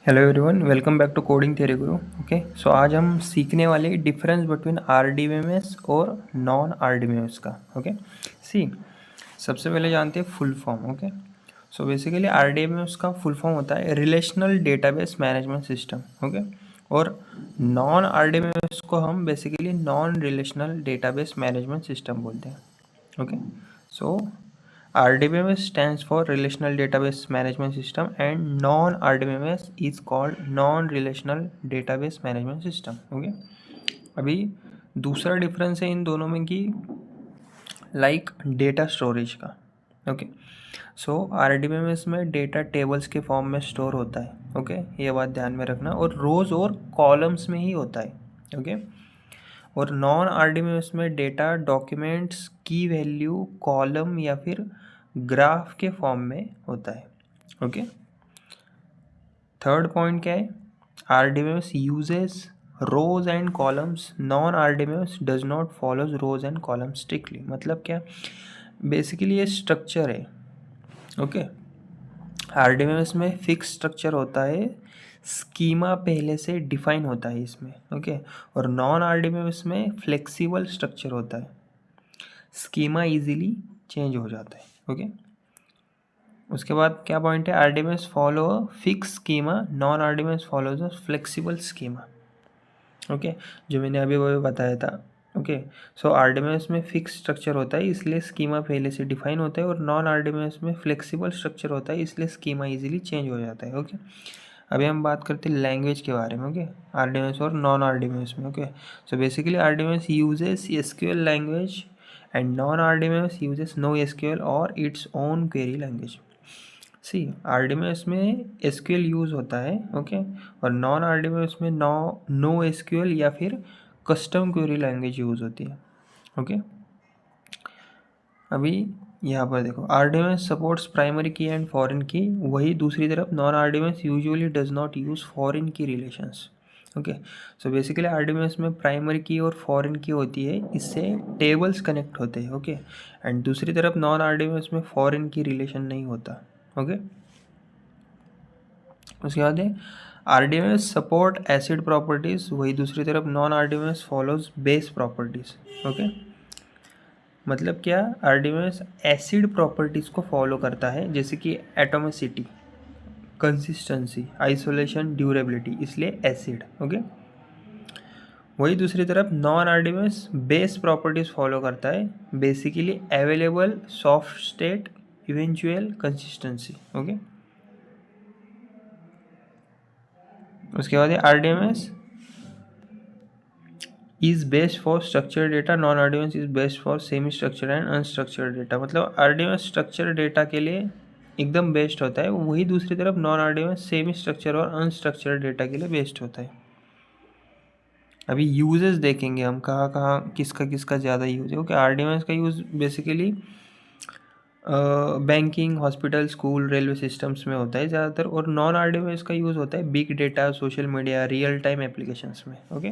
Hello everyone, welcome back to coding theory Guru. Okay, so आज हम सीखने वाले डिफरेंस बिटवीन आरडीबीएमएस और नॉन आरडीबीएमएस का। ओके, सी सबसे पहले जानते हैं full form. Okay, so basically RDBMS का फुल फॉर्म होता है relational database management system. Okay, और नॉन आरडीबीएमएस को हम basically non relational database management system बोलते हैं। Okay, so RDBMS stands for Relational Database Management System and non-RDBMS is called Non-Relational Database Management System. Okay, अभी दूसरा difference है इन दोनों में कि लाइक डेटा स्टोरेज का। ओके, सो RDBMS में डेटा टेबल्स के फॉर्म में स्टोर होता है। ओके, ये बात ध्यान में रखना, और रोज और कॉलम्स में ही होता है। ओके, और नॉन आरडीबीएमएस में डेटा डॉक्यूमेंट्स की वैल्यू कॉलम या फिर ग्राफ के फॉर्म में होता है। ओके, थर्ड पॉइंट क्या है? RDBMS uses rows and columns, non RDBMS does not follows rows and columns strictly. मतलब क्या? बेसिकली ये स्ट्रक्चर है। ओके, आरडीबीएमएस में फिक्स स्ट्रक्चर होता है, स्कीमा पहले से डिफाइन होता है इसमें। ओके, और नॉन आरडीबीएमएस में फ्लेक्सिबल स्ट्रक्चर होता है, स्कीमा इजीली चेंज हो जाता है। ओके, उसके बाद क्या पॉइंट है? RDBMS follow fix schema, non RDBMS follows a flexible schema. Okay, जो मैंने अभी वो बताया था। ओके, सो आरडीबीएमएस में फिक्स स्ट्रक्चर होता है इसलिए स्कीमा पहले से डिफाइन होता है, और नॉन आरडीबीएमएस में फ्लेक्सिबल स्ट्रक्चर होता है इसलिए स्कीमा इजीली चेंज हो जाता है। ओके, अभी हम बात करते हैं लैंग्वेज के बारे में। ओके, आरडीबीएमएस और नॉन आरडीबीएमएस में। Okay, so basically RDBMS uses SQL language and non RDBMS uses no SQL और its own query language. See RDBMS में एसक्यूएल यूज़ होता है। ओके, और नॉन आरडीबीएमएस में नो एसक्यूएल या फिर कस्टम क्वेरी लैंग्वेज यूज़ होती है। ओके, अभी यहाँ पर देखो, RDBMS supports primary key and foreign key, वही दूसरी तरफ non RDBMS usually does not use foreign key relations. Okay, so basically RDBMS में प्राइमरी की और फॉरेन की होती है, इससे टेबल्स कनेक्ट होते हैं। ओके, एंड दूसरी तरफ नॉन आरडीबीएमएस में फॉरेन की रिलेशन नहीं होता। ओके, उसके बाद है आरडीबीएमएस सपोर्ट एसिड प्रॉपर्टीज़, वही दूसरी तरफ non RDBMS follows base properties. Okay, मतलब क्या? आरडीबीएमएस एसिड प्रॉपर्टीज़ को फॉलो करता है, जैसे कि एटोमिसिटी, कंसिस्टेंसी, आइसोलेशन, ड्यूरेबिलिटी, इसलिए एसिड। ओके, वही दूसरी तरफ non RDBMS base properties follow करता है, basically available, soft state, eventual, consistency. Okay, उसके बाद है RDBMS is best for structured data, non RDBMS is best for semi structured and unstructured data. मतलब आरडीबीएमएस स्ट्रक्चर्ड डेटा के लिए एकदम best होता है, वही दूसरी तरफ नॉन आरडीबीएमएस सेमी स्ट्रक्चर और अनस्ट्रक्चर्ड डेटा के लिए बेस्ट होता है। अभी यूजेस देखेंगे हम, कहाँ कहाँ किसका किसका ज़्यादा यूज है। ओके, आरडीबीएमएस का use basically banking, hospital, school, railway systems में होता है ज़्यादातर, और नॉन आरडीबीएमएस का यूज़ होता है big data, social media, real time applications में। ओके,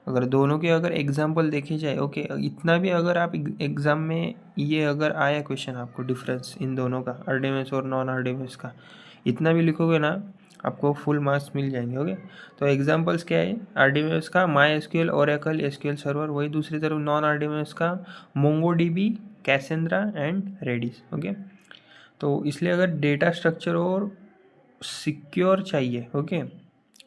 अगर दोनों के अगर एग्जांपल देखे जाए, ओके, इतना भी अगर आप एग्ज़ाम में ये अगर आया क्वेश्चन आपको, डिफरेंस इन दोनों का, आरडीबीएमएस और नॉन आरडीबीएमएस का, इतना भी लिखोगे ना, आपको फुल मार्क्स मिल जाएंगे। ओके, तो एग्जांपल्स क्या है? आरडीबीएमएस का MySQL, Oracle, SQL server, वही दूसरी तरफ नॉन आरडीबीएमएस का MongoDB, Cassandra and Redis. Okay, तो इसलिए अगर डेटा स्ट्रक्चर और सिक्योर चाहिए, ओके,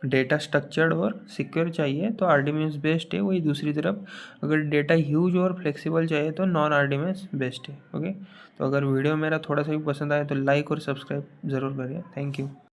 डेटा स्ट्रक्चर्ड और सिक्योर चाहिए तो आरडीबीएमएस बेस्ट है। वही दूसरी तरफ अगर डेटा ह्यूज और फ्लेक्सिबल चाहिए तो नॉन आरडीबीएमएस बेस्ट है। ओके, तो अगर वीडियो मेरा थोड़ा सा भी पसंद आए तो लाइक और सब्सक्राइब ज़रूर करिए। Thank you.